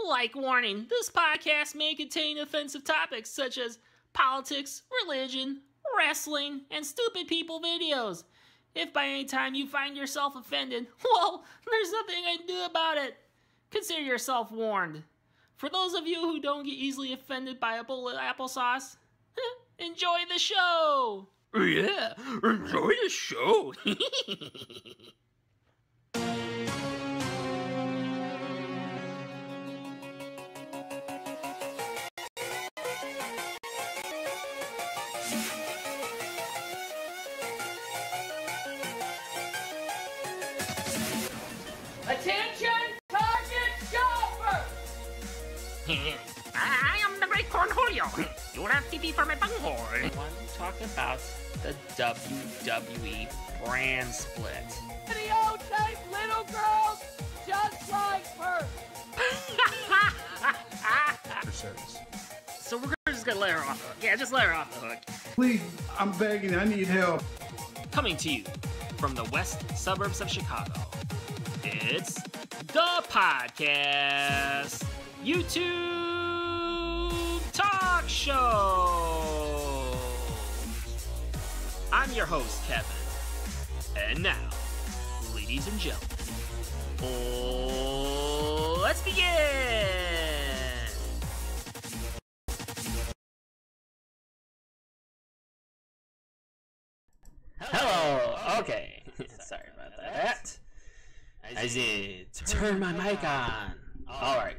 Like warning, this podcast may contain offensive topics such as politics, religion, wrestling, and stupid people videos. If by any time you find yourself offended, well, there's nothing I can do about it. Consider yourself warned. For those of you who don't get easily offended by a bowl of applesauce, enjoy the show! Yeah, enjoy the show! Attention, target shopper! I am the great Cornholio. You'll have to be for my bunghole. I want to talk about the WWE brand split. Stereotype little girls just like her. So we're just gonna let her off the hook. Yeah, just let her off the hook. Please, I'm begging, I need help. Coming to you from the west suburbs of Chicago, it's the podcast YouTube Talk Show. I'm your host, Kevin. And now, ladies and gentlemen, let's begin! Hello, okay. Sorry about that. I did turn my mic on. Alright.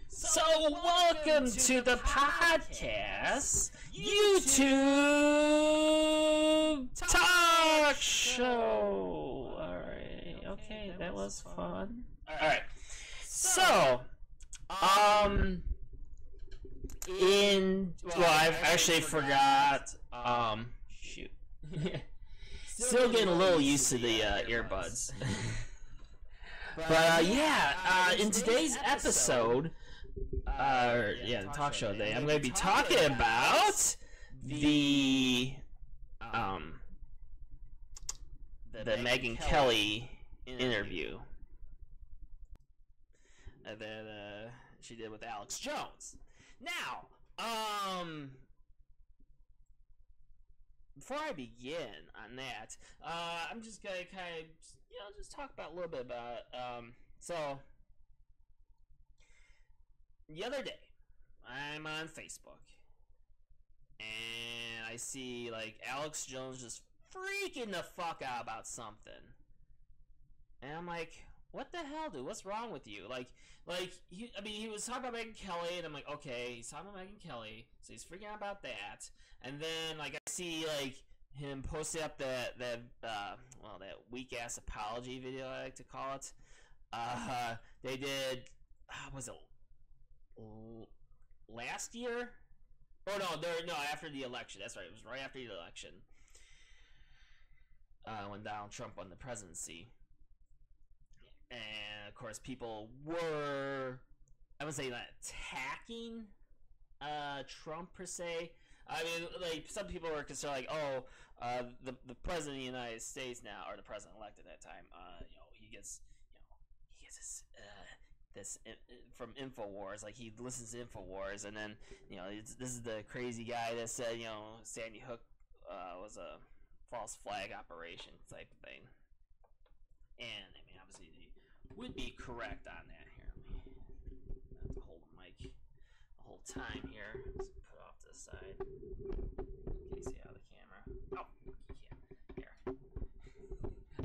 So, welcome to the podcast YouTube Talk Show. Alright, okay, that was fun. Alright. So, I actually forgot, shoot. Still getting a little used to the earbuds. But in today's episode, the talk show day, I'm going to be talking about the Megyn Kelly interview that she did with Alex Jones. Now, before I begin on that, I'm just gonna kind of, just talk about a little bit about, so, the other day, I'm on Facebook, and I see, like, Alex Jones just freaking the fuck out about something, and I'm like, what the hell, dude? What's wrong with you? He was talking about Megyn Kelly, and I'm like, okay, he's talking about Megyn Kelly, so he's freaking out about that. And then, like, I see, like, him posting up that weak ass apology video, I like to call it. They did, was it last year? Oh no, after the election. That's right. It was right after the election, when Donald Trump won the presidency. And of course, people were, I would say, not attacking Trump per se. I mean, like, some people were concerned, like, the president of the United States now, or the president-elect at that time, he gets this from InfoWars, like, he listens to InfoWars, and then, this is the crazy guy that said, Sandy Hook was a false flag operation type of thing. And, I mean, obviously, would be correct on that. Here, let me have to hold the mic the whole time here. Let's put it off to the side. Can you see out of the camera? Oh, you can't. Here.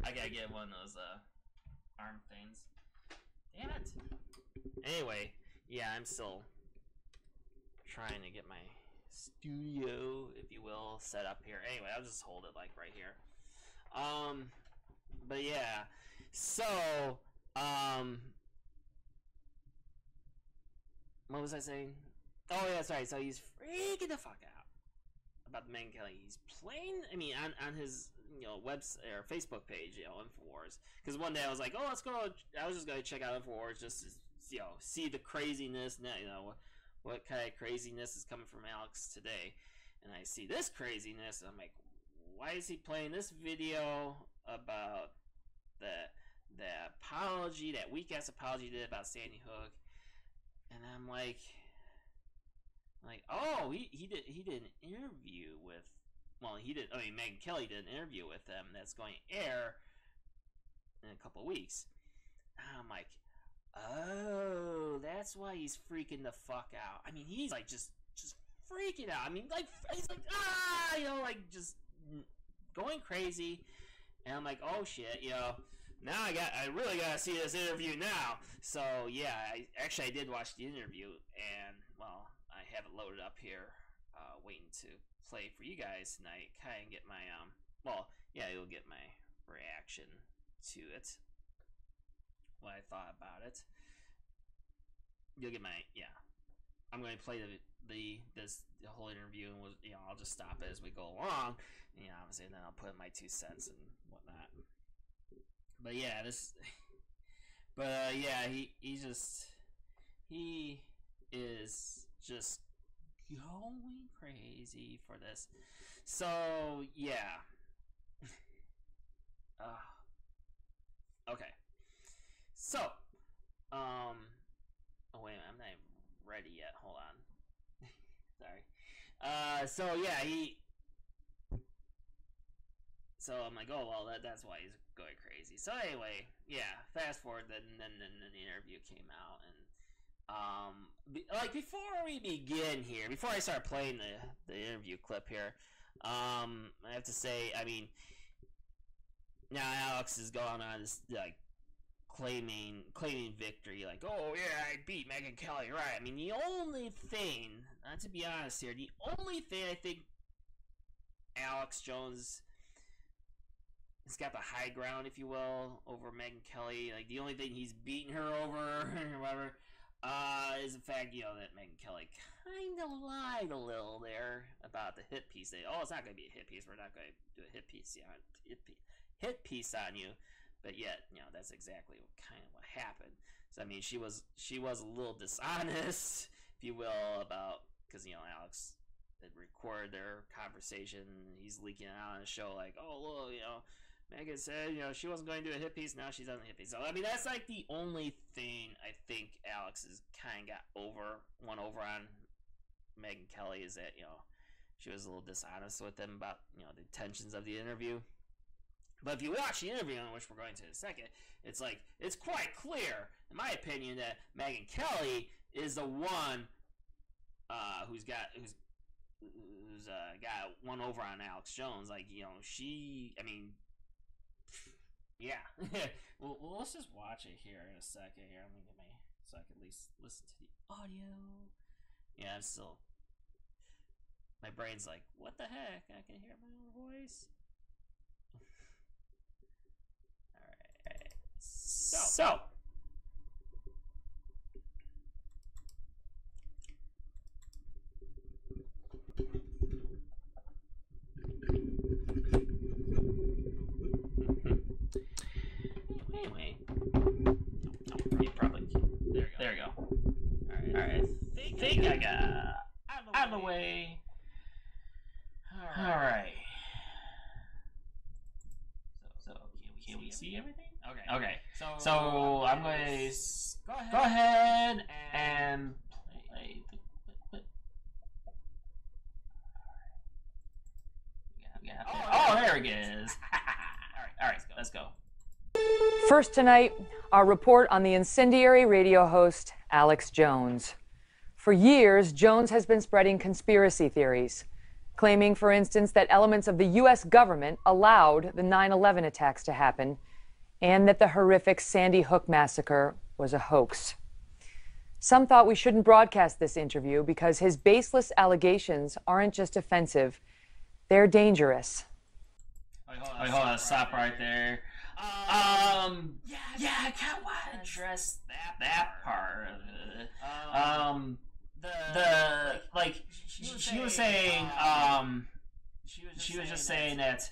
I gotta get one of those arm things. Damn it. Anyway, yeah, I'm still trying to get my studio, if you will, set up here. Anyway, I'll just hold it like right here. But yeah. So, what was I saying? Oh yeah, sorry. So he's freaking the fuck out about the Megyn Kelly. He's playing. I mean, on his website or Facebook page, InfoWars. Because one day I was like, oh, let's go. I was just gonna check out InfoWars just to see the craziness. What kind of craziness is coming from Alex today? And I see this craziness, and I'm like, why is he playing this video about the apology, that weak-ass apology he did about Sandy Hook. And I'm like, oh, he did an interview with, well, Megyn Kelly did an interview with them that's going to air in a couple of weeks. And I'm like, oh, that's why he's freaking the fuck out. I mean, he's like just freaking out. I mean, like, he's like, just going crazy. And I'm like, oh shit, now I really gotta see this interview now. So yeah, I did watch the interview, and well, I have it loaded up here, waiting to play for you guys tonight. Kind of get my you'll get my reaction to it, what I thought about it. You'll get my I'm going to play the whole interview, and I'll just stop it as we go along, obviously, and then I'll put in my 2 cents and whatnot. But yeah, he is just going crazy for this. So yeah. Okay. So, oh wait a minute, I'm not even ready yet. Hold on. Sorry. So yeah, so I'm like, oh well, that's why he's going crazy. So anyway, yeah. Fast forward, then the interview came out, and before we begin here, before I start playing the interview clip here, I have to say, I mean, now Alex is going on this claiming victory, like, oh yeah, I beat Megyn Kelly, right? I mean, the only thing, to be honest here, the only thing I think Alex Jones has got the high ground, if you will, over Megyn Kelly. Like, the only thing he's beaten her over, or whatever, is the fact, that Megyn Kelly kind of lied a little there about the hit piece. It's not going to be a hit piece. We're not going to do a hit piece on you. But yet, that's exactly what happened. So, I mean, she was a little dishonest, if you will, about, because, Alex had recorded their conversation. He's leaking it out on a show, like, oh, well, Megyn said, she wasn't going to do a hit piece, now she's on the hit piece. So, I mean, that's like the only thing I think Alex has kind of got won over on Megyn Kelly, is that, she was a little dishonest with them about, the intentions of the interview. But if you watch the interview, which we're going to in a second, it's quite clear, in my opinion, that Megyn Kelly is the one who's got one over on Alex Jones. Like, yeah. well, let's just watch it here in a second. Here, I'm gonna get so I can at least listen to the audio. Yeah, I'm still. My brain's like, what the heck? I can hear my own voice. Alright. So. Anyway. You probably. There you go. Alright. I think I got out of the way. Alright. So can we see everything? Okay. So I'm going to go ahead and play the clip. Oh, there it is. Alright, let's go. First tonight, our report on the incendiary radio host, Alex Jones. For years, Jones has been spreading conspiracy theories, claiming, for instance, that elements of the U.S. government allowed the 9/11 attacks to happen, and that the horrific Sandy Hook massacre was a hoax. Some thought we shouldn't broadcast this interview because his baseless allegations aren't just offensive, they're dangerous. Hold on, stop right there. Yeah, I kind of want to address that part of it. She was saying, she was just saying that,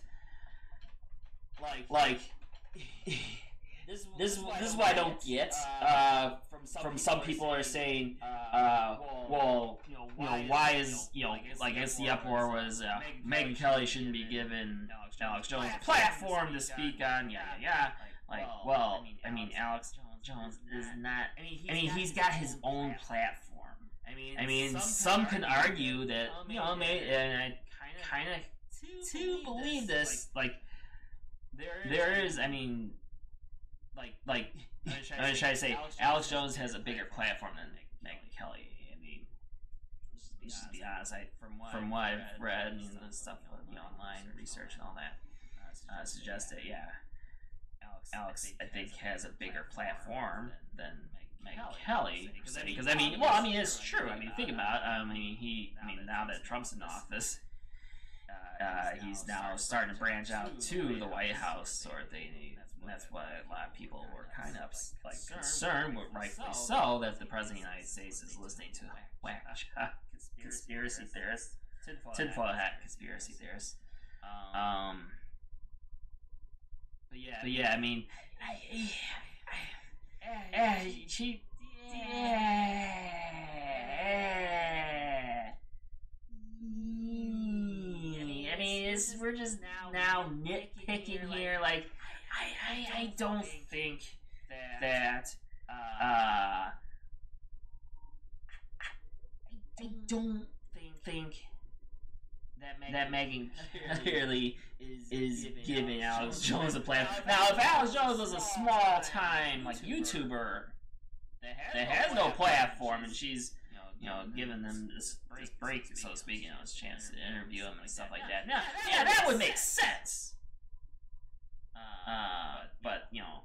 this is what I don't get. From some people are saying, why is, I guess the uproar was, Megyn Kelly shouldn't be given Alex Jones a platform to speak on, well, I mean, Alex Jones is not. I mean, he's got his own platform. I mean, some could argue that, you know, maybe, and I kind of to believe this, like, there is, I mean, like, I'm gonna try to say, Alex Jones has a bigger platform than Megyn Kelly. I mean, let's just be honest. From what I've read and the stuff, you know, online research and all that, suggests that, yeah, Alex, I think, has a bigger platform than Megyn Kelly. Because I mean, well, I mean, it's true. I mean, think about it. I mean, now that Trump's in office, he's now starting to branch out to the White House sort of thing. That's why a lot of people were kind of concerned, rightfully so, that the President of the United States is listening to whack conspiracy theorists, tinfoil hat conspiracy theorists. But yeah, I mean, we're just now nitpicking here. Like, I don't think that I don't think that Megyn Kelly is giving Alex Jones a plan. Now, if Alex Jones was a small-time, like, YouTuber that has no platform, and she's, you know, giving them this break, so to speak, you know, this chance to interview him and stuff like that. Now, yeah, that would make sense. But, you know,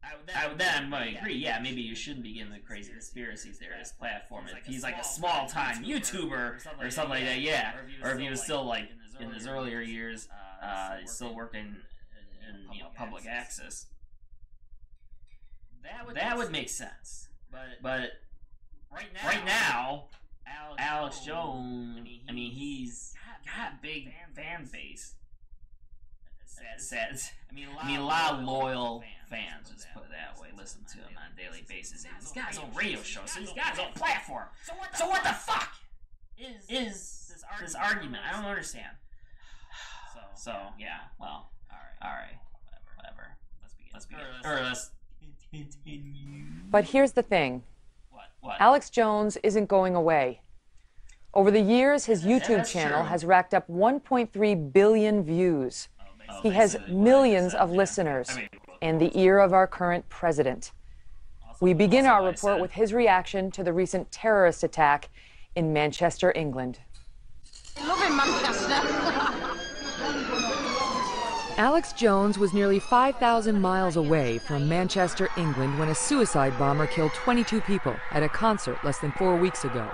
I'm going to agree, yeah, maybe you shouldn't be giving the crazy conspiracy theorist platform if he's like a small-time YouTuber or something like that, yeah. Or if he was still, like, in his earlier years, still working in, you know, public access. That would make sense. But right now, Alex Jones, I mean, he's got a big fan base. I mean, a lot of loyal fans, just put it that way, listen to him on a daily basis. He's got his own radio show, so he's got his own platform. So what the fuck is this argument? I don't understand. So yeah, well, alright, whatever. Let's begin. Or let's continue. But here's the thing. What? Alex Jones isn't going away. Over the years, his YouTube channel has racked up 1.3 billion views. He has millions of listeners and the ear of our current president. We begin our report with his reaction to the recent terrorist attack in Manchester, England. I love in Manchester. Alex Jones was nearly 5,000 miles away from Manchester, England, when a suicide bomber killed 22 people at a concert less than 4 weeks ago.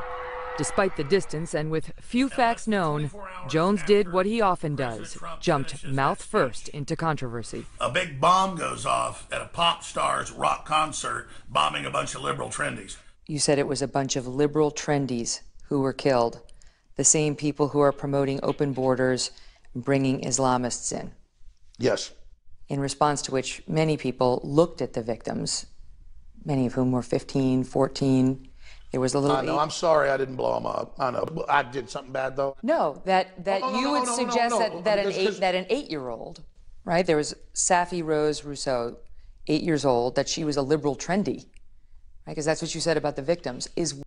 Despite the distance and with few facts known, Jones did what he often does, jumped mouth first into controversy. A big bomb goes off at a pop star's rock concert, bombing a bunch of liberal trendies. You said it was a bunch of liberal trendies who were killed, the same people who are promoting open borders and bringing Islamists in. Yes. In response to which many people looked at the victims, many of whom were 15, 14. There was a little. No, I'm sorry, I didn't blow them up. I know, I did something bad though. No, that you would suggest that an 8-year-old, right? There was Safi Rose Rousseau, 8 years old, that she was a liberal trendy, right? Because that's what you said about the victims. So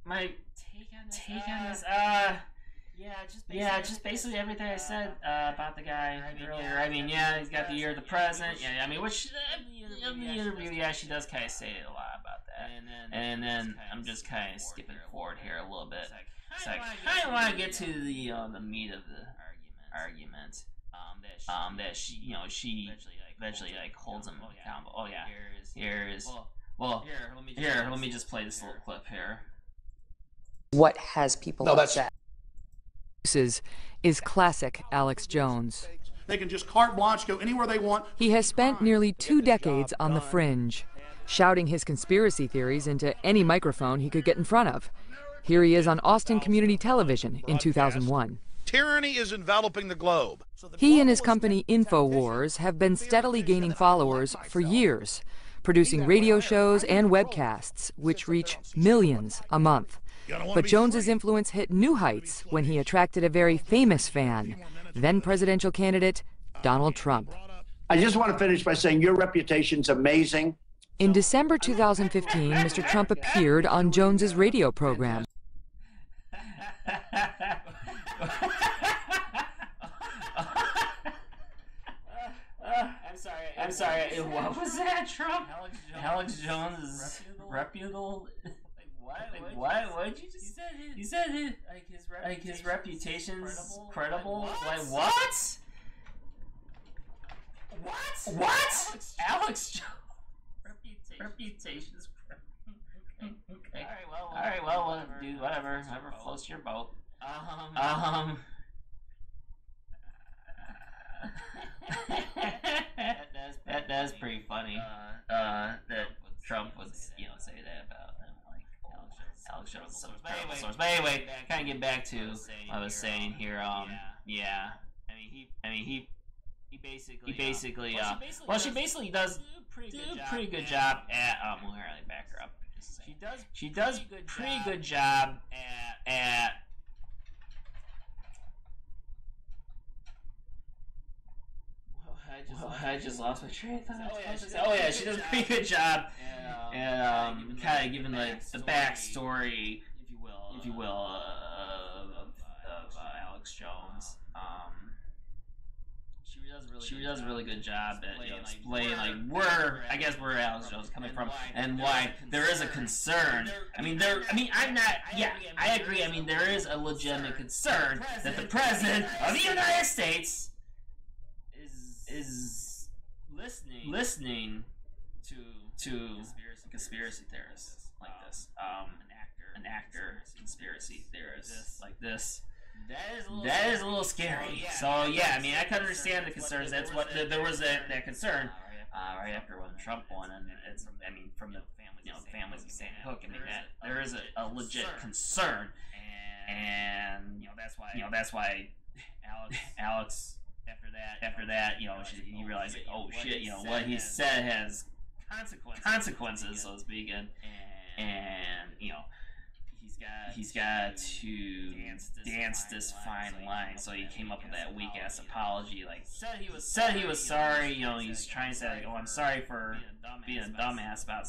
my take on this, just basically everything I said about the guy earlier. I mean, yeah, he's got the ear of the president. Yeah, I mean, which in the interview, yeah, she does kind of say a lot about that. And then I'm just kind of skipping forward here a little bit. So I kind of want to get to the meat of the argument. That she eventually like holds him accountable. Oh yeah, let me just play this little clip here. What has people upset? Is classic Alex Jones. They can just carte blanche, go anywhere they want. He has spent nearly 2 decades on the fringe, shouting his conspiracy theories into any microphone he could get in front of. Here he is on Austin Community Television in 2001. Tyranny is enveloping the globe. He and his company InfoWars have been steadily gaining followers for years, producing radio shows and webcasts, which reach millions a month. But Jones's influence hit new heights when he attracted a very famous fan, then presidential candidate Donald Trump. I just want to finish by saying your reputation's amazing. In December 2015, Mr. Trump appeared on Jones's radio program. I'm sorry. What was that, Trump? Alex Jones is reputable. What? What did you just say? You said it. Like his reputation's credible. Like what? What? Alex Jones. Reputation's credible. Okay. All right. Well, dude. Whatever floats your boat. That's pretty funny. That Trump would, say that about him, like Alex Jones. Source. But anyway, kind of get back to what I was saying here. Yeah. I mean, he basically. Well, she basically does do a pretty good job at. Well, here, let me back her up. She does pretty good job at. I just lost my train of thought. Oh yeah, she does a pretty good job, and kind of giving the backstory, if you will, of Alex Jones. She does a really good job at explaining where Alex Jones is coming from and why there is a concern. I agree. I mean, there is a legitimate concern that the president of the United States is listening to conspiracy theorists like this. An actor, conspiracy theorist like this. That is a little scary. So yeah, I mean, I can understand the concerns. That's what there was that concern right after when Trump won, and it's from the families of Sandy Hook. I mean that there is a legit concern, and that's why Alex. After that, he realized, oh shit, what he said has consequences, so to speak, and he's got to dance this fine line. So he came up with that weak ass apology, said he was sorry. He's trying to say, I'm sorry for being a dumbass about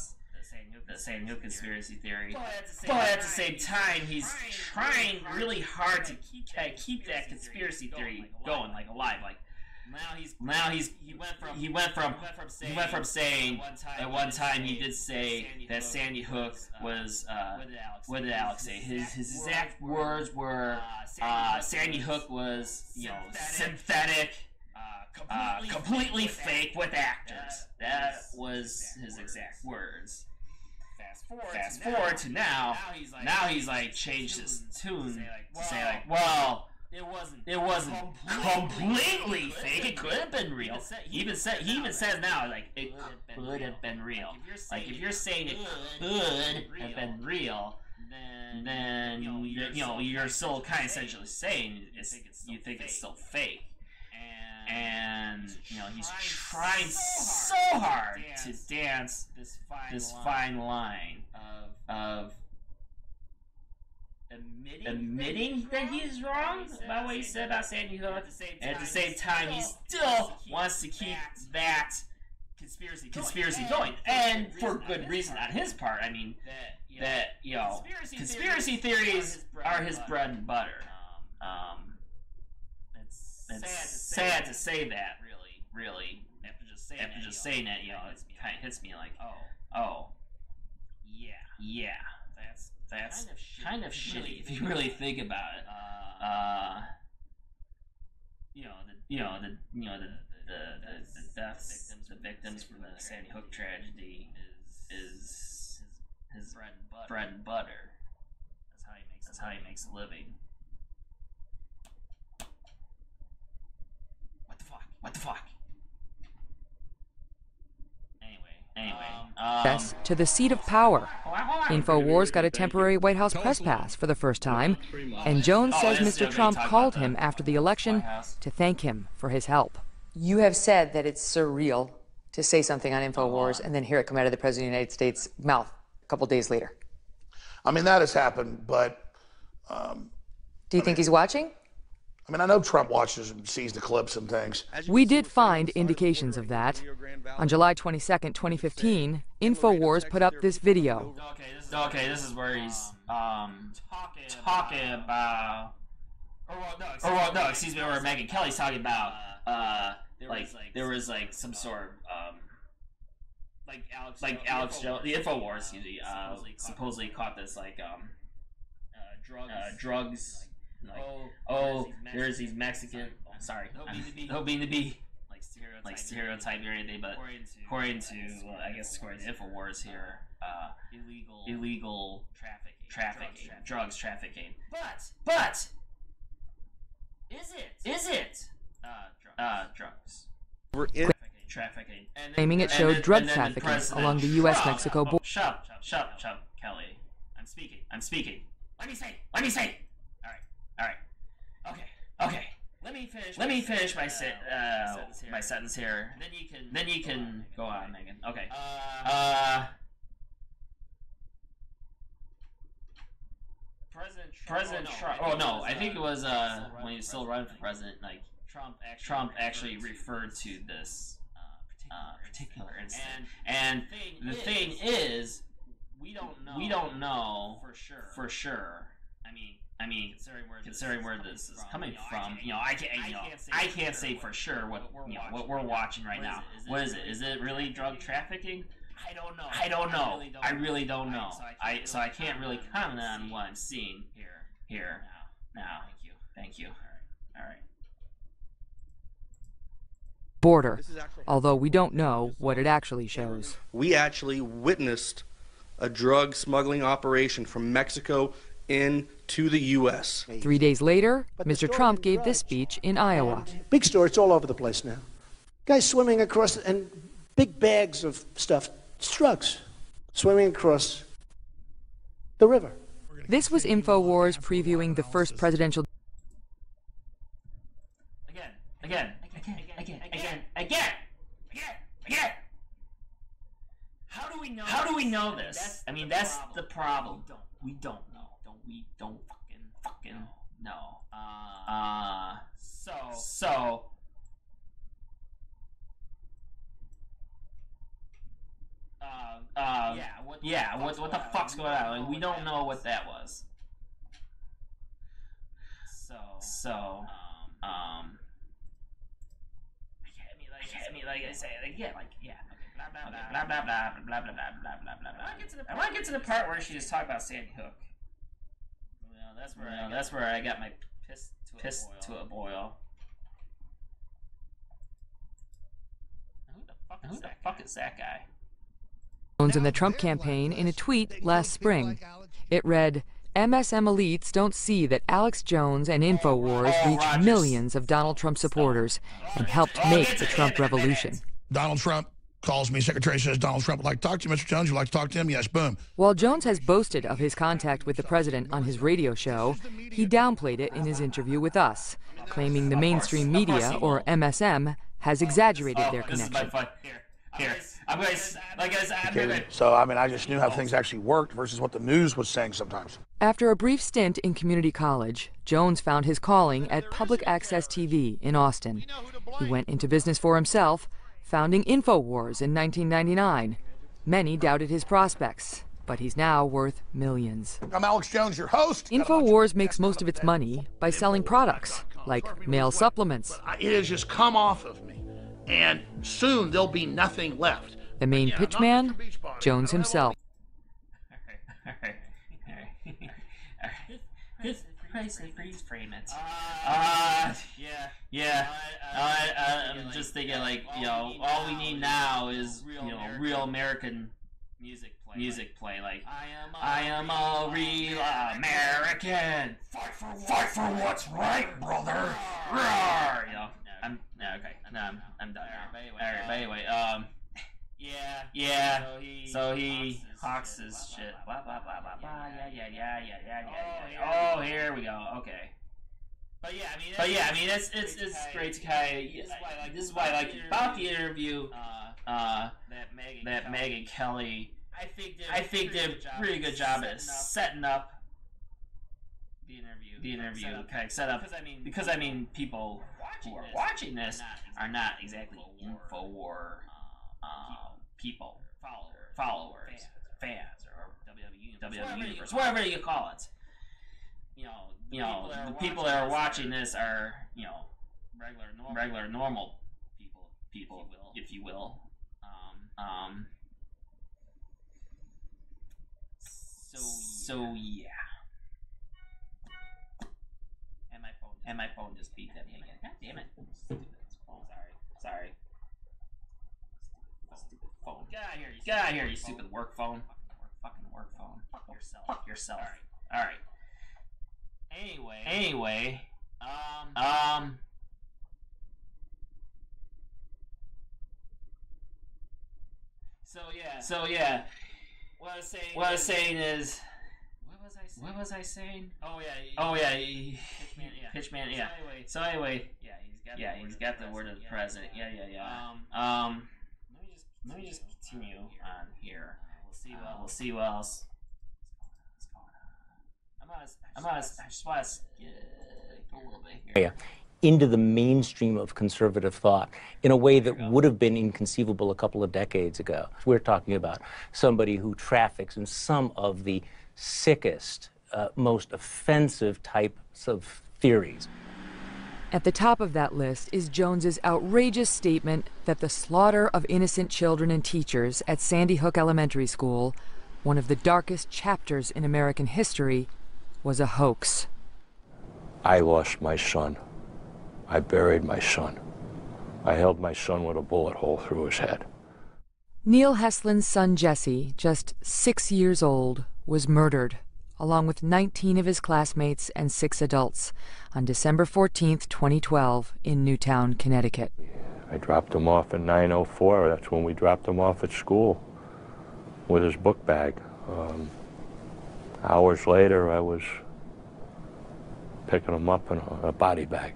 the Sandy Hook conspiracy theory, but at the same time, he's trying really hard to keep that conspiracy theory going, alive. Now he went from saying at one time he did say that Sandy Hook was what did Alex say? His exact words were Sandy Hook was synthetic, completely fake with actors. That was his exact words. Fast forward to now. Now he's changed his tune to say well, it wasn't completely fake. It could have been real. He even says now it could have been real. If you're saying it could have been real, then you're still kind of essentially saying you think it's still fake. And he's trying so hard to dance this fine line of admitting that he's wrong about what he said about Sandy Hook, and at the same time he still wants to keep that conspiracy going, and for good reason on his part. I mean that conspiracy theories are his bread and butter. It's sad to say that, really. After just saying that, it kind of hits me oh, yeah, that's kind of shitty if you really think about it. The deaths, the victims from the Sandy Hook tragedy is his bread and butter. That's how he makes a living. What the fuck? Anyway. To the seat of power. InfoWars got a temporary White House press pass for the first time, and Jones says Mr. Trump called him after the election to thank him for his help. You have said that it's surreal to say something on InfoWars and then hear it come out of the President of the United States' mouth a couple days later. I mean, that has happened, but... Do you think he's watching? I mean, I know Trump watches and sees the clips and things. We did find indications of that. On July 22nd, 2015, InfoWars put up this video. Okay, this is where he's talking about, excuse me, where Megyn Kelly's talking about like there was like some sort of like Alex Jones, the InfoWars, excuse me, supposedly caught this like drugs. Like, there's these Mexican. Sorry, don't mean to be like stereotyping or anything, but according to according to InfoWars here, illegal trafficking, drugs trafficking. But is it drugs? We're in Trafficking. Claiming it showed drug trafficking along the U.S.-Mexico border. Shut, Kelly. I'm speaking. Let me say. All right. Okay. Let me finish my sentence here. Then you can go on, Megyn. Okay. President Trump. Oh no, I think it was when he was still running for president. Like Trump actually referred to this particular incident. And the thing is, we don't know for sure. I mean, considering where this is coming from, I can't say for sure what we're watching right now. What is it? Is it really drug trafficking? I don't know. I really don't know. So I can't really comment on what I'm seeing here now. Thank you. All right. Border, although we don't know what it actually shows. We actually witnessed a drug smuggling operation from Mexico into the U.S. 3 days later, Mr. Trump gave this speech in Iowa. Big story, it's all over the place now. Guys swimming across, and big bags of stuff, it's drugs, swimming across the river. This was InfoWars previewing the first presidential... Again. How do we know this? I mean, that's the problem. We don't know. We don't fucking know. So. What the fuck's going on? Like, we don't know what that was. Like I say, blah blah blah blah blah blah blah. I want to get to the part where she just talked about Sandy Hook. That's where I got my piss to a boil. Who the fuck is that guy? Jones and the Trump campaign in a tweet last spring. It read, MSM elites don't see that Alex Jones and InfoWars reach millions of Donald Trump supporters and helped make the Trump revolution. Donald Trump calls me. Secretary says, Donald Trump would like to talk to you, Mr. Jones. You'd like to talk to him? Yes, boom. While Jones has boasted of his contact with the president on his radio show, he downplayed it in his interview with us, claiming the mainstream media, or MSM, has exaggerated their connection. Here. I'm going So, I mean, I just knew how things actually worked versus what the news was saying sometimes. After a brief stint in community college, Jones found his calling at public access TV in Austin. He went into business for himself, founding InfoWars in 1999. Many doubted his prospects, but he's now worth millions. I'm Alex Jones, your host. InfoWars makes most of its money by selling products, like male supplements. It has just come off of me, and soon there'll be nothing left. The main pitchman, Jones himself. Please frame it. I'm just thinking, like, all we need now is, real American music play. Like, I am a real American. Fight for what's right, brother. I'm done. Alright, but anyway, so he hawks his shit. Blah blah blah blah blah. Yeah. Oh, here we go. Okay. But yeah, I mean, it's great to kind of. This is why I like about the interview that Megyn Kelly I think did a pretty good job at setting up the interview, kind of set up, because I mean, people who are watching this are not exactly InfoWar people, followers, fans, or WWE Universe, whatever you call it. You know, the people that are watching this are, you know, regular normal people, if you will. So yeah. And my phone just beeped at me again. God damn it. Stupid phone. Sorry. Stupid phone. Get out of here, you stupid work phone. Fucking work phone. Fuck yourself. Alright. Anyway. So yeah. What I was saying is. What was I saying? Oh yeah. Pitchman. Yeah. So anyway. Yeah, he's got the word of the president. Yeah. Let me just continue on here. We'll see what else is going on. I just want to go a little bit here. Into the mainstream of conservative thought in a way that would have been inconceivable a couple of decades ago. We're talking about somebody who traffics in some of the sickest, most offensive types of theories. At the top of that list is Jones's outrageous statement that the slaughter of innocent children and teachers at Sandy Hook Elementary School, one of the darkest chapters in American history, was a hoax. I lost my son. I buried my son. I held my son with a bullet hole through his head. Neil Heslin's son Jesse, just 6 years old, was murdered, along with 19 of his classmates and 6 adults, on December 14th, 2012, in Newtown, Connecticut. I dropped him off in 904. That's when we dropped him off at school with his book bag. Hours later, I was picking him up in a body bag.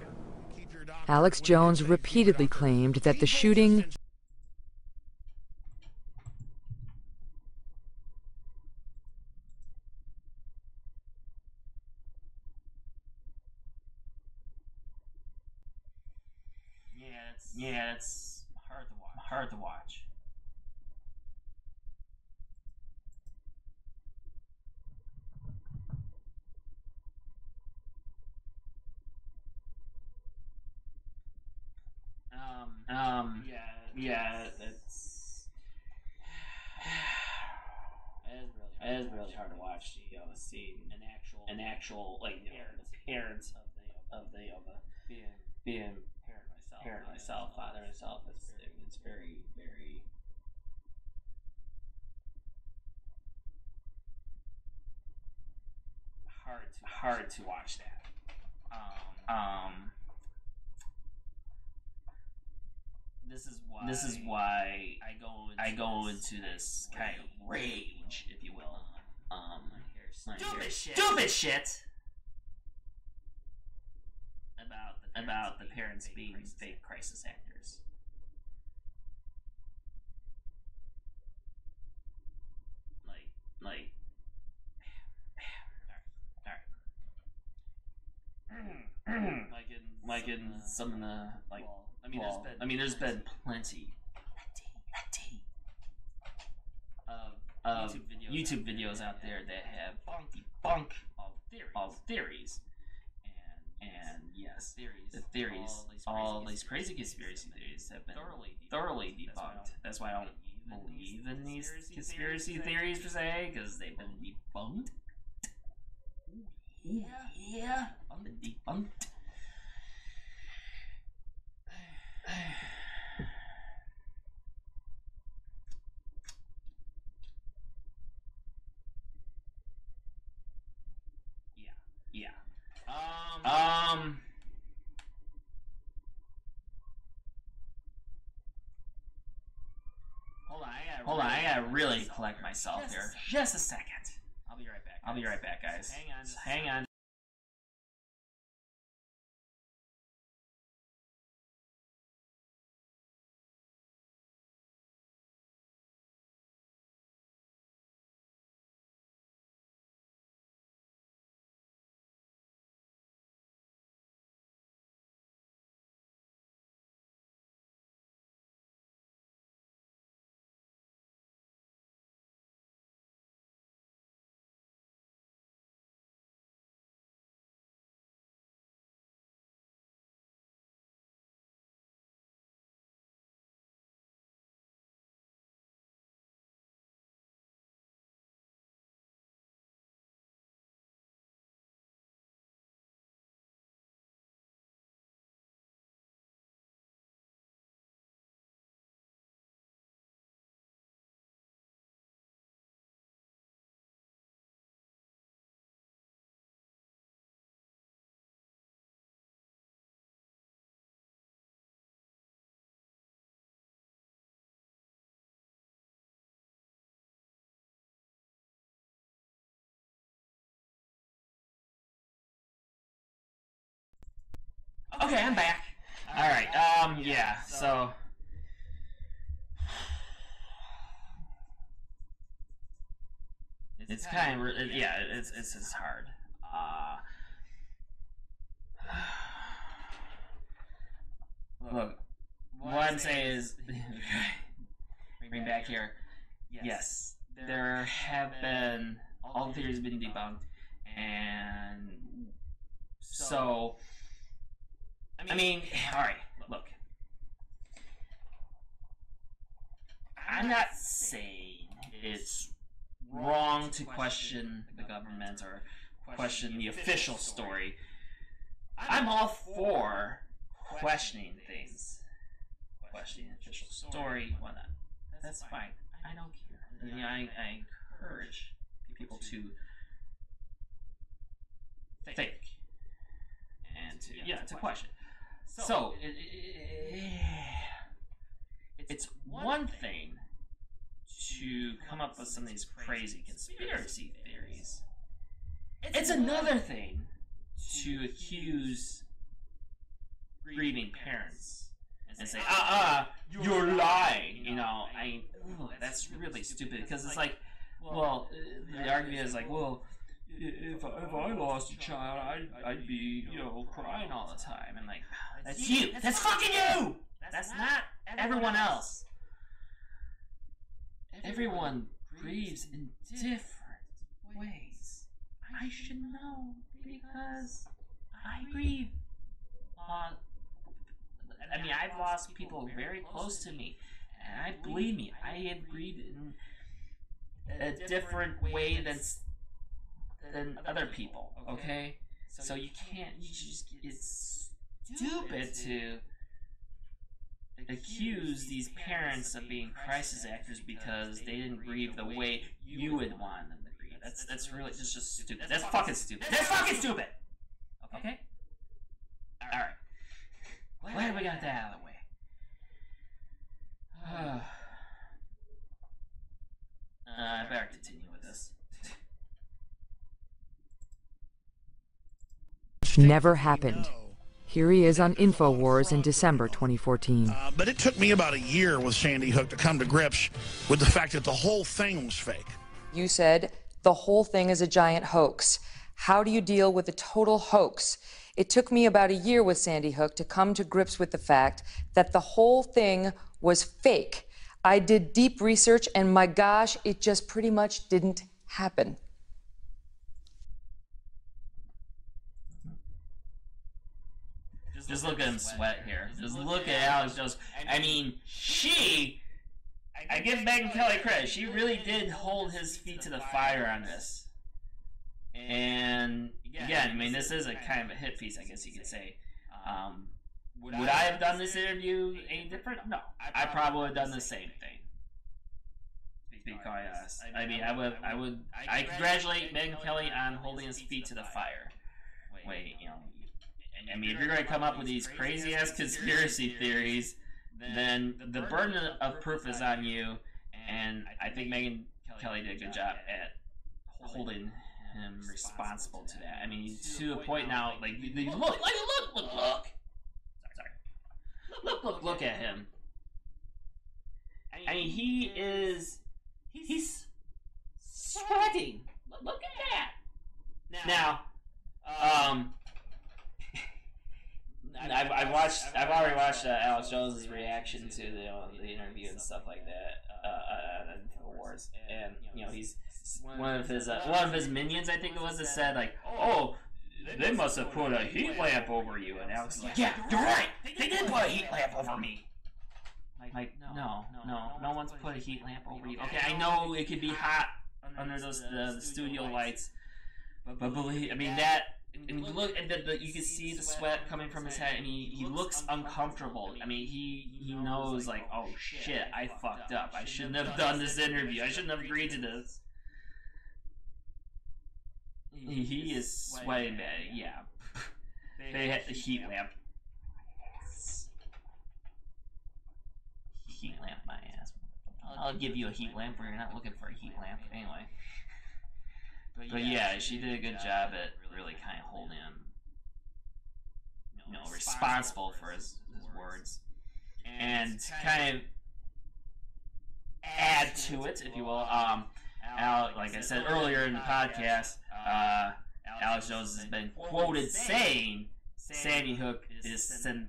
Alex Jones repeatedly claimed that the shooting Yeah, it's hard to watch. Yeah, it's it is really hard to watch. You know, seeing an actual like, you know, the parents of the being parent myself, father myself. It's very hard to watch that. This is why I go into this kind of rage, if you will. Stupid shit about the parents being fake crisis actors. Like like in some of the like. I mean, there's been plenty of YouTube videos out there that have debunked all theories, and yes, the theories, all these crazy conspiracy theories have been thoroughly debunked. That's why I don't believe in these conspiracy theories per se, because they've been debunked. Yeah, I've been debunked. Yeah. Hold on, I gotta really collect myself here. Just a second. I'll be right back, guys. Hang on. Okay, I'm back. All right. Yeah. So. It's kind of it's hard. Look, what I'm saying is, bring back here. Yes, there have been all the theories have been debunked, and so I mean, all right. Look, I'm not saying it's wrong to question the government or question the official story. I'm all for questioning things, questioning the official story, whatnot. That's fine. I don't care. You know, I encourage people to think and to question. So it's one thing to come up with some of these crazy conspiracy theories. It's another thing to accuse grieving parents and say, you're lying. You know, that's really stupid, because it's like, well, the argument is like, well, if I lost a child, I'd be, crying all the time. And like, that's you. That's fucking you! That's not everyone else. Everyone grieves in different ways. I should know because I grieve. I mean, I've lost people very close to me, and believe me, I have grieved in a different way than other people. Okay, so you can't. It's stupid to accuse these parents of being crisis actors because they didn't grieve the way you would want them to grieve. That's really just stupid. That's fucking stupid. That's fucking stupid. Okay. All right. Glad we got that out of the way. I better continue with this. Never happened. Here he is on InfoWars in December 2014. But it took me about a year with Sandy Hook to come to grips with the fact that the whole thing was fake. You said the whole thing is a giant hoax. How do you deal with a total hoax? It took me about a year with Sandy Hook to come to grips with the fact that the whole thing was fake. I did deep research, and my gosh, it just pretty much didn't happen. Just look at him sweat here. Just look at Alex Jones. I mean, I give Megyn Kelly credit. She really did hold his feet to the fire on this. And again, I mean, this is a kind of a hit piece, I guess you could say. Would I have done this interview any different? No. I probably would have done the same thing. To be quite honest. I mean, I congratulate Megyn Kelly on holding his feet to the fire. Wait, I mean, if you're going to come up with these crazy-ass conspiracy theories, then the burden of proof is on you, and I think Megyn Kelly did a good job at holding him responsible to that. I mean, to a point now, like, look at him. I mean, he's sweating. Look at that. Now, I've already watched Alex Jones' reaction to the interview and stuff like that on InfoWars, and he's one of his minions, I think it was, that said like, oh, they must have put a heat lamp over you, and Alex is like, yeah, you're right, they did put a heat lamp over me. Like, no one's put a heat lamp over you. Okay, I know it could be hot under those the studio lights, but believe, I mean that. And you look at you can see the sweat coming from his head, and he looks uncomfortable. I mean, he knows, like, oh shit, I fucked up. I shouldn't have done this interview. I shouldn't have agreed to this. He is sweating bad. Yeah, they had the heat lamp. Heat lamp my ass. I'll give you a heat lamp where you're not looking for a heat lamp anyway. But yeah, she did a good job at really kind of holding him, responsible for his words. And to kind of add to it, if you will, like I said earlier in the podcast, Alex Jones has been quoted saying Sandy Hook is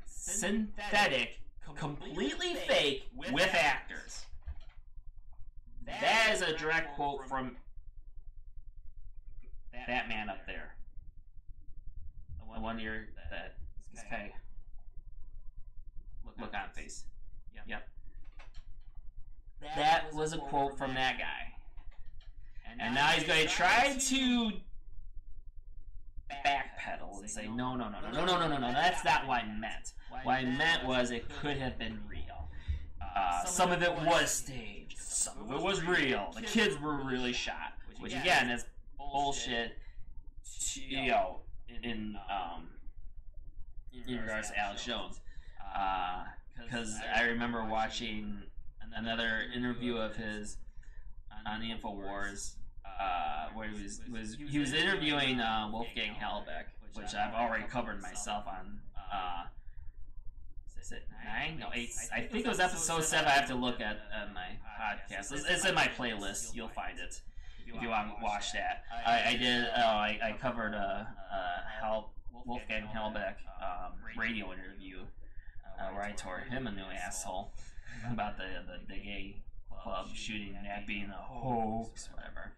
synthetic, completely fake, with actors. That is a direct quote from that man up there. The one here that this guy look on face. Yep. That was a quote from that guy. And now he's going to try to backpedal and say, no, that's not what I meant. What I meant was it could have been real. Some of it was staged. Some of it was real. The kids were really shot. Which again is bullshit, in regards to Alex Jones. Because I remember watching another interview of his on the InfoWars, where he was interviewing Wolfgang Hallebeck, which I've already covered myself on. Is it 9? No, 8. I think it was episode 7. I have to look at my podcast. It's in my playlist. You'll find it if you want to watch that. I covered Wolfgang Hallebeck radio interview where I tore him a new asshole about the gay club shooting and that being a hoax, whatever.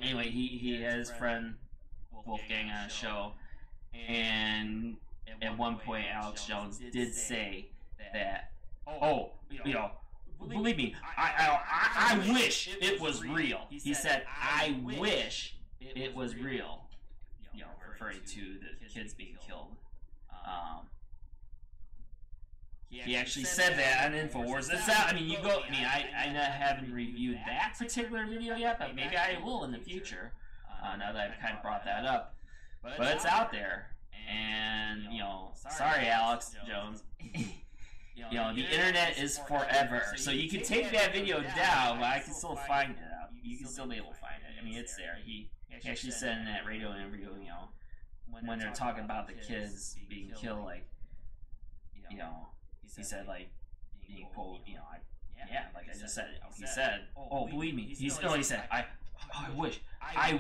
Anyway, he has his friend Wolfgang on a show, and at one point Alex Jones did say that, believe me, I wish it was real. He said, I wish it was real, referring to the kids being killed. He actually said that on InfoWars. I haven't reviewed that particular video yet, but maybe I will in the future, now that I've kind of brought that up. But it's out there, and, sorry, Alex Jones. The internet is forever, so you can take that video down, but I can still find it out. You can still be able to find it. I mean, it's there. He actually said in that radio interview, when they're talking about the kids being killed, he said, being quote, like I just said, he said, oh, believe me, he said, I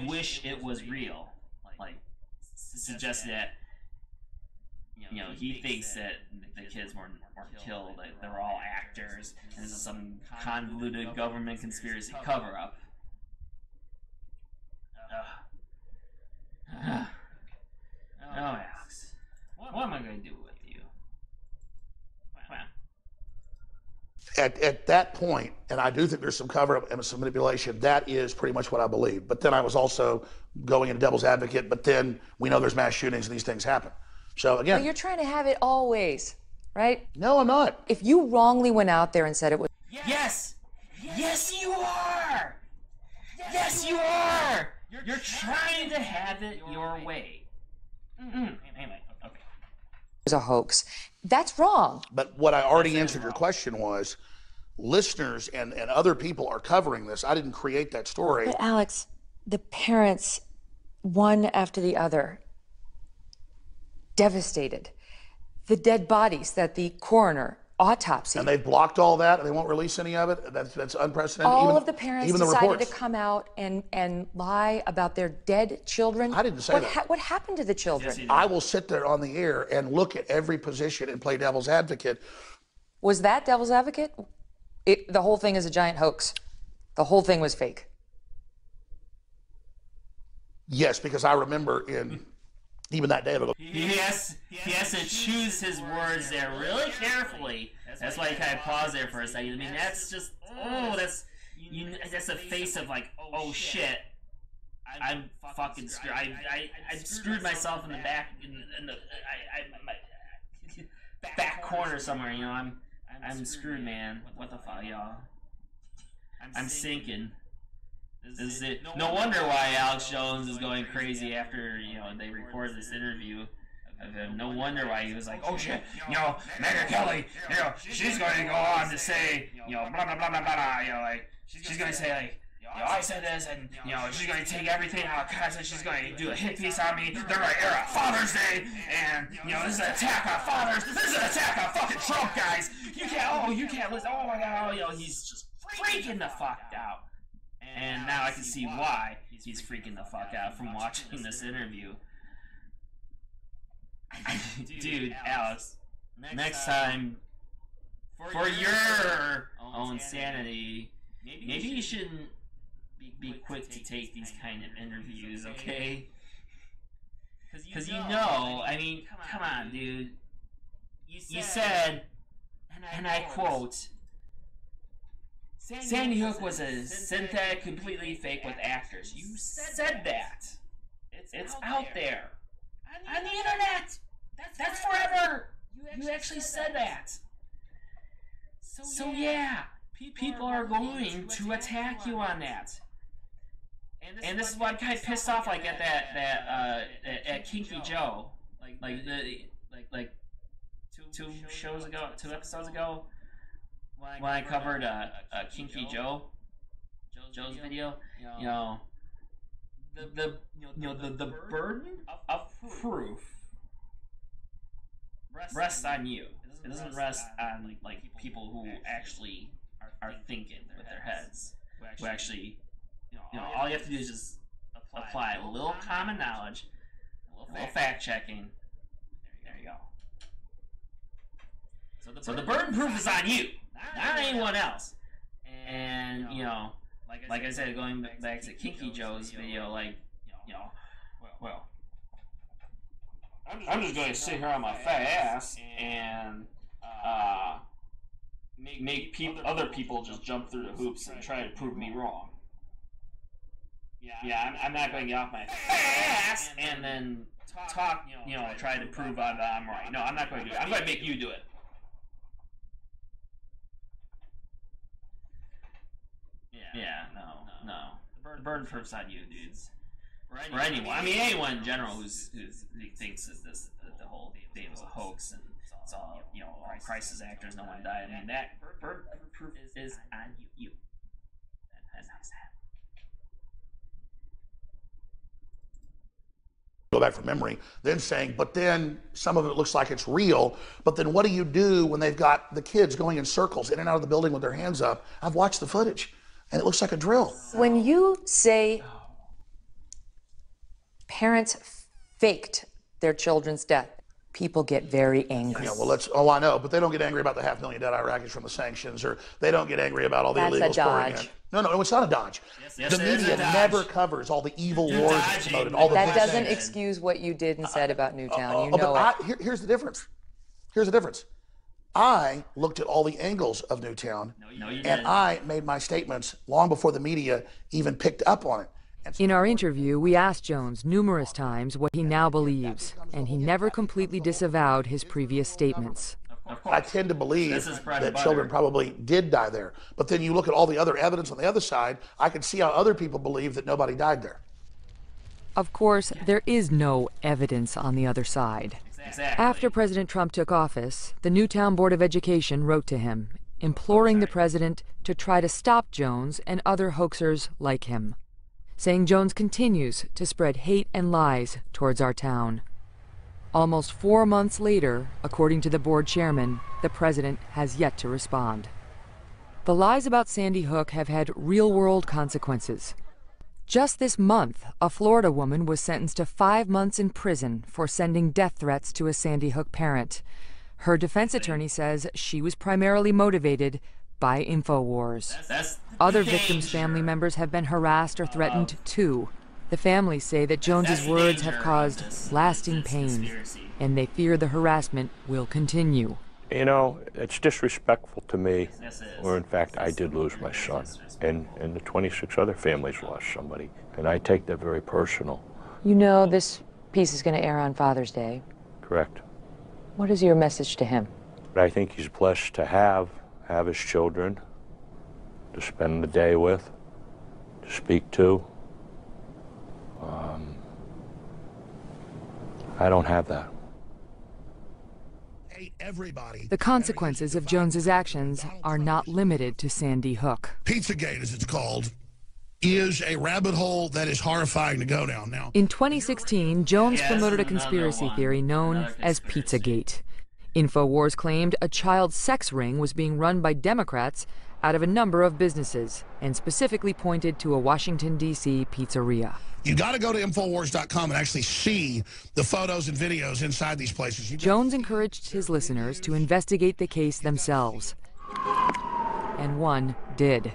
wish it was real, suggest that, he thinks that the kids weren't killed, that they were all actors, and this is some convoluted government conspiracy cover-up. Oh, Alex, what am I going to do with you? Wow. At that point, and I do think there's some cover-up and some manipulation, that is pretty much what I believe. But then I was also going into devil's advocate, but then we know there's mass shootings and these things happen. So again... But you're trying to have it all ways, right? No, I'm not. If you wrongly went out there and said it was... Yes! Yes, you are! Yes, you are! You're trying to have it your way. Anyway, okay. It was a hoax. That's wrong. But what I already answered your question was, listeners and other people are covering this. I didn't create that story. But Alex, the parents, one after the other, devastated. The dead bodies that the coroner autopsy. And they've blocked all that, and they won't release any of it. That's unprecedented. All of the parents decided to come out and lie about their dead children. I didn't say that. What happened to the children? Yes, I will sit there on the air and look at every position and play devil's advocate. Was that devil's advocate? The whole thing is a giant hoax. The whole thing was fake. Yes, because I remember even that day. He has to choose his words there really carefully. That's why he kind of paused there for a second. I mean, that's just, that's a face of oh shit, I'm fucking screwed. I screwed myself in the back, in the back corner somewhere. I'm screwed, man. What the fuck, y'all? I'm sinking. This is it. No wonder why Alex Jones is going crazy after, they recorded this interview of him. No wonder why he was like, oh shit, Megyn Kelly, she's going to go on to say, blah, blah, blah, blah, blah, she's going to say, I said this, and, she's going to take everything out of context. She's going to do a hit piece on me. They're going to air on Father's Day, and, this is an attack on fathers. This is an attack on fucking Trump, guys. You can't listen. Oh, my God. He's just freaking the fuck out. And now I can see why he's freaking the fuck out from watching this interview. Dude, Alex, next time, for your own sanity, maybe you shouldn't be quick to take these kind of interviews, okay? Because I mean, come on, dude. You said, and I quote, Sandy Hook was a synthetic, completely fake with actors. You said that. It's out there. On the internet. That's forever. You actually said that. So yeah, people are going to attack you on that. And this is what kind of pissed off, like at Kinky Joe, like 2 episodes ago, when I covered Kinky Joe's video, the burden of proof rests on you. It doesn't rest on people who actually are thinking with their heads, who actually, all you have to do is just apply a little common knowledge, a little fact checking. There you go. So the burden proof is on you, not anyone else. And like I said, going back to Kinky Joe's video, well, I'm just going to sit here on my fat ass and make other people just jump through the hoops and try to prove me wrong. Yeah, I'm not going to get off my fat ass and then talk, try to prove I'm right. No, I'm not going to do it. I'm going to make you do it. Yeah, no. The burden proof's on you, dudes. For anyone, I mean anyone in general who thinks that the whole thing was a hoax and it's all crisis actors, no one died. I mean that burden proof is on you. That's how it's happening. Go back from memory, then saying, but then some of it looks like it's real. But then what do you do when they've got the kids going in circles in and out of the building with their hands up? I've watched the footage, and it looks like a drill. When you say parents faked their children's death, people get very angry. Yeah, well, I know, but they don't get angry about the 500,000 dead Iraqis from the sanctions, or they don't get angry about all the illegals pouring in. No, it's not a dodge. The media never covers all the evil wars that's promoted. That doesn't excuse what you did and said about Newtown. You know it. Here's the difference. Here's the difference. I looked at all the angles of Newtown, and I made my statements long before the media even picked up on it. In our interview, we asked Jones numerous times what he now believes, and he never completely disavowed his previous statements. I tend to believe that children probably did die there. But then you look at all the other evidence on the other side, I can see how other people believe that nobody died there. Of course, there is no evidence on the other side. Exactly. After President Trump took office, the Newtown Board of Education wrote to him, imploring the president to try to stop Jones and other hoaxers like him, saying Jones continues to spread hate and lies towards our town. Almost 4 months later, according to the board chairman, the president has yet to respond. The lies about Sandy Hook have had real-world consequences. Just this month, a Florida woman was sentenced to 5 months in prison for sending death threats to a Sandy Hook parent. Her defense attorney says she was primarily motivated by InfoWars. Other victims' family members have been harassed or threatened too. The families say that Jones's words have caused lasting pain, and they fear the harassment will continue. You know, it's disrespectful to me, or in fact, I did lose my son, and the 26 other families lost somebody, and I take that very personal. You know this piece is going to air on Father's Day. Correct. What is your message to him? I think he's blessed to have his children, to spend the day with, to speak to. I don't have that. The consequences of Jones's actions are not limited to Sandy Hook. Pizzagate, as it's called, is a rabbit hole that is horrifying to go down now. In 2016, Jones promoted a conspiracy theory known as Pizzagate. InfoWars claimed a child sex ring was being run by Democrats out of a number of businesses, and specifically pointed to a Washington, D.C. pizzeria. You got to go to Infowars.com and actually see the photos and videos inside these places. Jones encouraged his listeners to investigate the case themselves. And one did,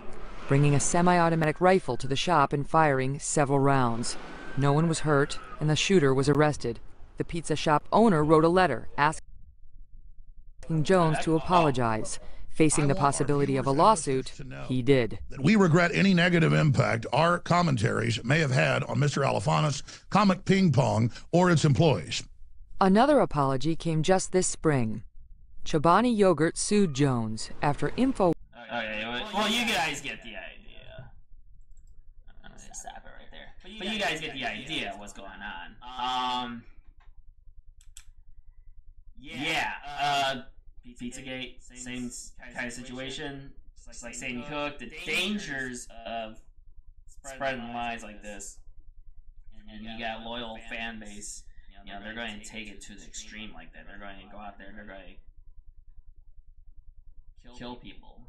bringing a semi-automatic rifle to the shop and firing several rounds. No one was hurt, and the shooter was arrested. The pizza shop owner wrote a letter asking Jones to apologize. Facing the possibility of a lawsuit, he did. We regret any negative impact our commentaries may have had on Mr. Alifana's Comic Ping Pong or its employees. Another apology came just this spring. Chobani Yogurt sued Jones after Info. Okay, well, you guys get the idea. I'm gonna stop it right there. But you guys get the idea of what's going on. Pizzagate, same kind of situation. It's like Sandy Hook, the dangers of spreading lies like this. And you got a loyal fan base, you know, they're going to take it to the extreme like that. They're going to go out there and they're going to kill people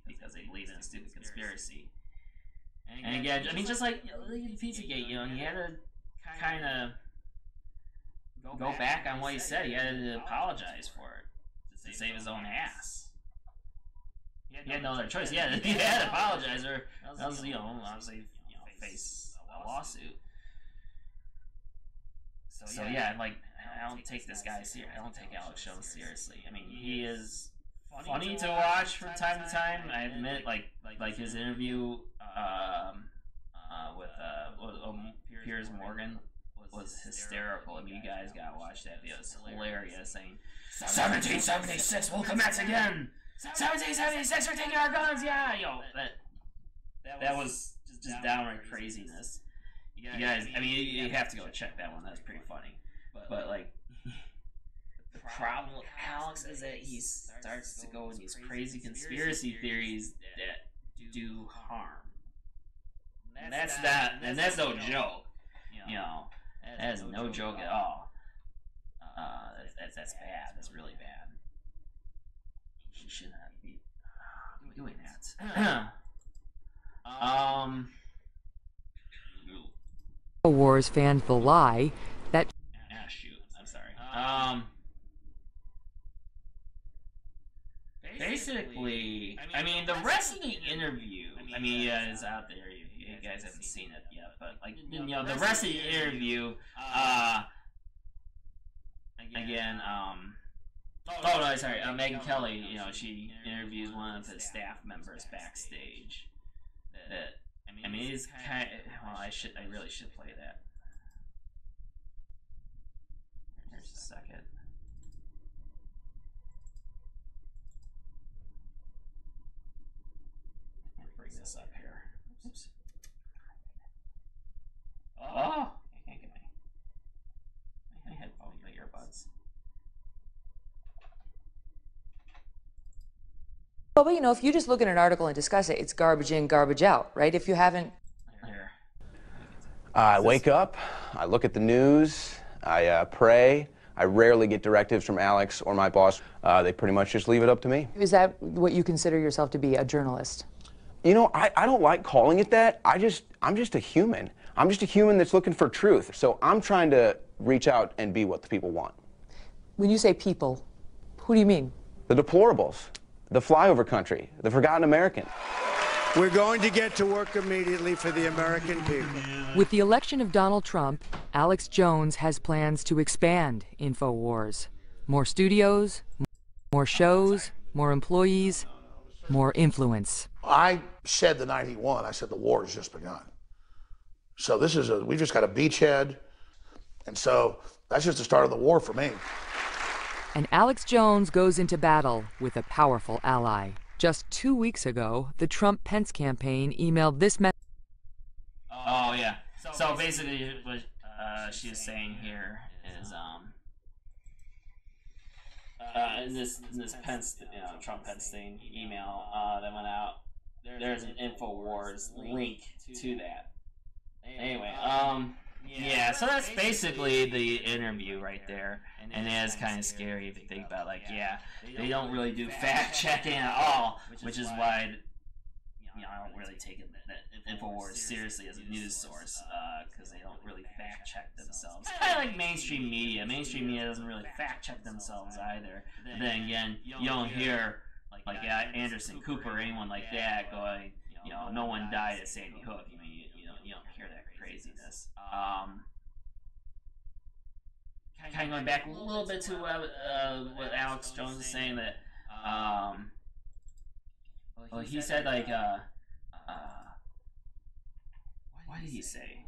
because they believe in a stupid conspiracy. And again, I mean, just like Pizzagate, you know, he had to kind of go back on what he said. He had to apologize for it to save his own ass. He had no other choice. He had to apologize, or else, you know, obviously, you know, face a lawsuit. So yeah, like, I don't take this guy seriously. I don't take Alex Jones seriously. I mean, he is funny to watch from time to time. I admit, like his interview with Piers Morgan was hysterical. I mean, you guys gotta watch that video. It's hilarious. Saying 1776, we'll commence again. 1776, we're taking our guns. Yeah, yo, that was just downright craziness. You guys, I mean, you have to go check that one. That's pretty funny. But like, the problem with Alex is that he starts to go in these crazy conspiracy theories that do harm. And that's no joke. You know, that is no joke at all. That's bad. That's really bad. You should not be doing that. Wars fanned the lie that. Shoot. I'm sorry. Basically, I mean, the rest of the interview, I mean, yeah, it's out there. You guys haven't seen it yet, but like, you know, the rest of the interview, again, oh no, sorry, Megyn Kelly, you know, she interviews one of his staff members backstage. That, I mean, it's kind of, well, I really should play that. Here's a second. Let me bring this up here. Oops. Oh! I can't get my headphones, my earbuds. Well, but you know, if you just look at an article and discuss it, it's garbage in, garbage out, right? If you haven't. I wake up, I look at the news, I pray. I rarely get directives from Alex or my boss. They pretty much just leave it up to me. Is that what you consider yourself to be, a journalist? You know, I don't like calling it that. I'm just a human. I'm just a human that's looking for truth. So I'm trying to reach out and be what the people want. When you say people, who do you mean? The deplorables, the flyover country, the forgotten American. We're going to get to work immediately for the American people. With the election of Donald Trump, Alex Jones has plans to expand InfoWars. More studios, more shows, more employees, more influence. I said the night he won, I said the war has just begun. So this is we just got a beachhead, and so that's just the start of the war for me. And Alex Jones goes into battle with a powerful ally. Just 2 weeks ago, the Trump-Pence campaign emailed this message. Oh, yeah. So basically, what she is saying here is, in this Pence, you know, Trump-Pence thing email that went out, there's an InfoWars link to that. Anyway, yeah, so that's basically the interview right there, and it is kind of scary if you think about it. Like, yeah, they don't really do fact checking at all, which is why, I don't really take InfoWars seriously as a news source, because they don't really fact check themselves. Kind of like mainstream media. Mainstream media doesn't really fact check themselves either. But then again, you don't hear like Anderson Cooper or anyone like that going, no one died at Sandy Hook. You don't hear that craziness. Kind of going back a little bit to what Alex Jones is saying, that well, he said like what did he say?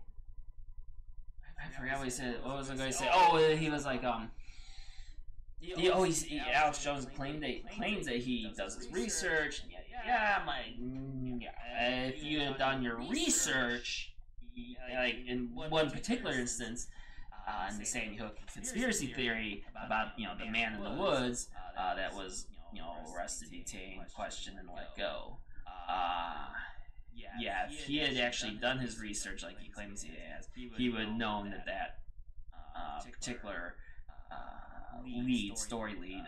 I forgot what he said. What was I going to say? Oh, he was like Alex Jones claims that he does his research. If you had done your research, like in one particular instance, in the Sandy Hook conspiracy theory about the man in the woods that was arrested, detained, questioned, and let go. Yeah, if he had actually done his research like he claims he has, he would have known that particular story lead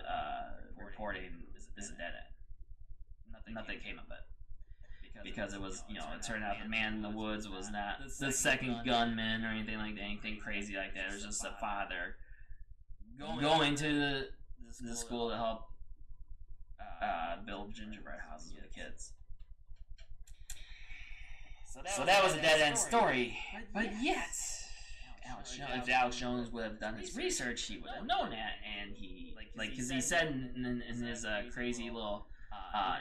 reporting is a dead end. Nothing came of it. Because it was, it turned out the man in the woods was not the second gunman or anything like that, anything crazy like that. It was just a father going to the school to help build gingerbread houses with the kids. So that was a dead end story. But yet, if Alex Jones would have done his research, he would have known that, and because he said in his crazy little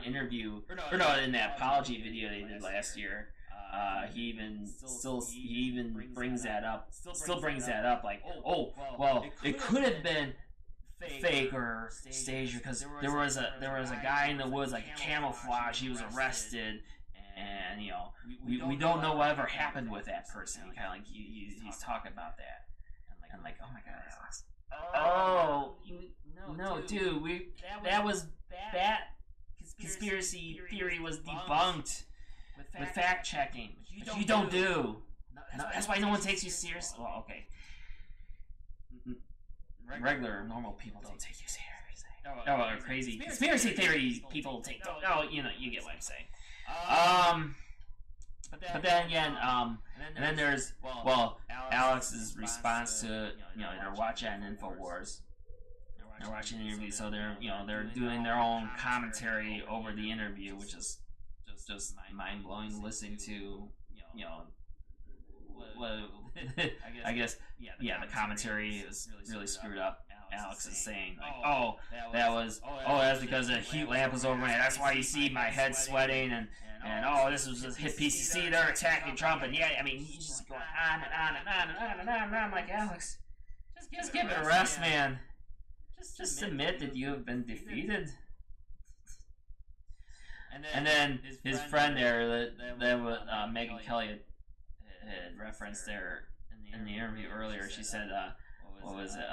interview, in that apology video they did last year, he even brings that up, like, oh, well, it could have been fake or staged because there was a guy in the woods, like camouflage. He was arrested, and we don't know whatever happened with that person. Kind of like he's talking about that, and I'm like, oh my god, Alex. Oh, no, dude, that conspiracy theory was debunked with fact checking, which you don't do. No, that's why no one takes you seriously. Well, okay. Regular, normal people don't take you seriously. Or crazy conspiracy theories people take. Oh, you get what I'm saying. But then again, and then there's Alex's response to they're watching InfoWars. They're watching the interview, so they're doing their own commentary over the interview, which is just mind blowing. Listening to I guess the commentary is really screwed up. Alex is saying like, that's because the heat lamp was over my head. That's why you see my head sweating, and this was a hit piece. You see, they're attacking Trump, and he's just going on and on and on and on and on and on. I'm like, Alex, just give it a rest, man. Just admit that you have been defeated. And then his friend there, Megyn Kelly had referenced there in the interview earlier. She said, what was it?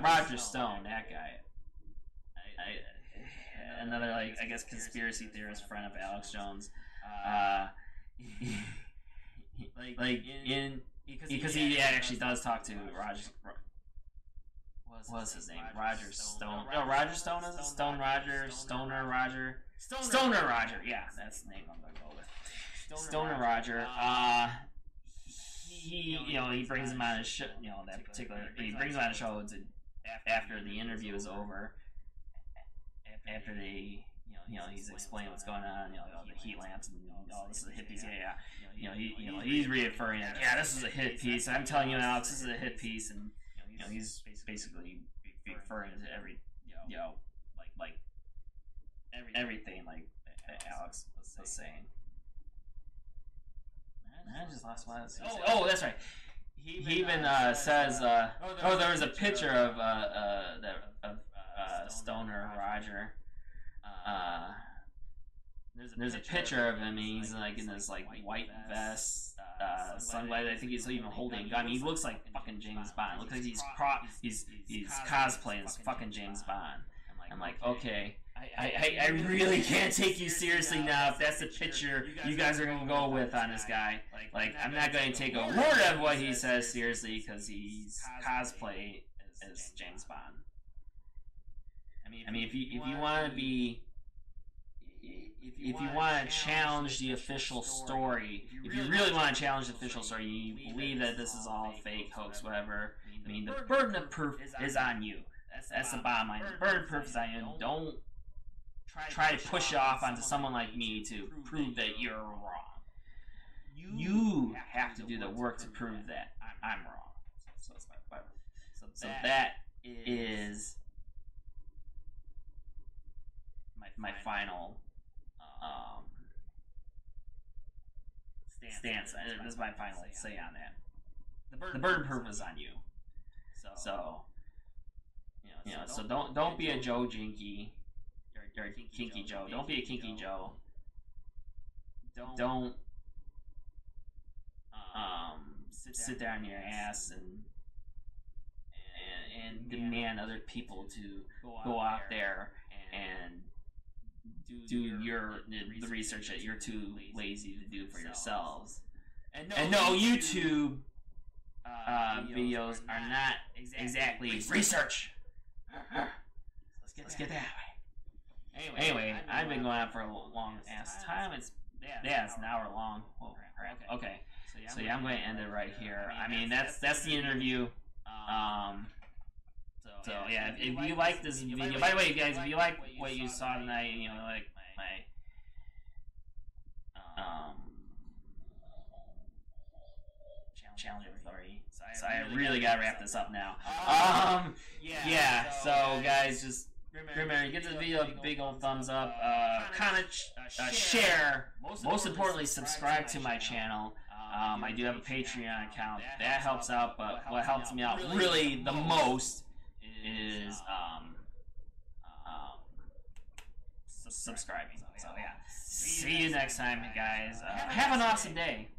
Roger Stone, that guy. Another, I guess, conspiracy theorist friend of Alex Jones. Because he actually does talk to Roger. What's his name? Roger Stone. No, Roger Stone is it? Stoner Roger. Yeah, that's the name I'm gonna go with. Stoner Roger. He brings him on his show. That particular. He brings him on the show after the interview is over. After they, he's explaining what's going on. The heat lamps and this is a hit piece. He's reaffirming it. Yeah, this is a hit piece. I'm telling you, Alex, this is a hit piece, and he's basically referring to everything that Alex was saying. I just lost what I was saying. Oh, that's right. He even says, there was a picture of Stoner Roger. There's a picture of him, and he's in this white vest, sunglasses. I think he's even holding a gun. He looks like fucking James Bond. It looks like he's cosplaying as fucking James Bond. I'm like, okay, I really can't take you seriously now if that's the picture you guys are going to go with on this guy. Like, I'm not going to take a word of what he says seriously because he's cosplay as James Bond. I mean, if you want to be, if you want to challenge the official story, if you really want to challenge the official story, you believe that this is all fake, hoax, whatever. I mean, the burden of proof is on you. That's the bottom line. The burden of proof is on you. Don't try to push it off onto someone like me to prove that you're wrong. You have to do the work to prove that I'm wrong. So that is my final stance. This is my final say on that. The burden of proof is on you. So so don't be a Joe Jinky. You're a Kinky Joe. Don't be a Kinky Joe. Don't sit there on your ass and demand other people to go out there and do the research that you're too lazy to do for yourselves. And no, YouTube videos are not exactly research. Let's get that way. Anyway, I've been going on for a long ass time. It's an hour long. Oh, crap. Okay. So yeah, I'm going to end it right here. I mean, that's the interview. So yeah, if you like this video, by the way, guys, if you like what you saw tonight, like my challenge authority. So I really gotta wrap this up now. Yeah. So guys, just remember, give this video a big old thumbs up. Comment, share. Most importantly, subscribe to my channel. I do have a Patreon account that helps out, but what helps me out really the most is subscribing. So yeah, see you next time, guys. Have an awesome day.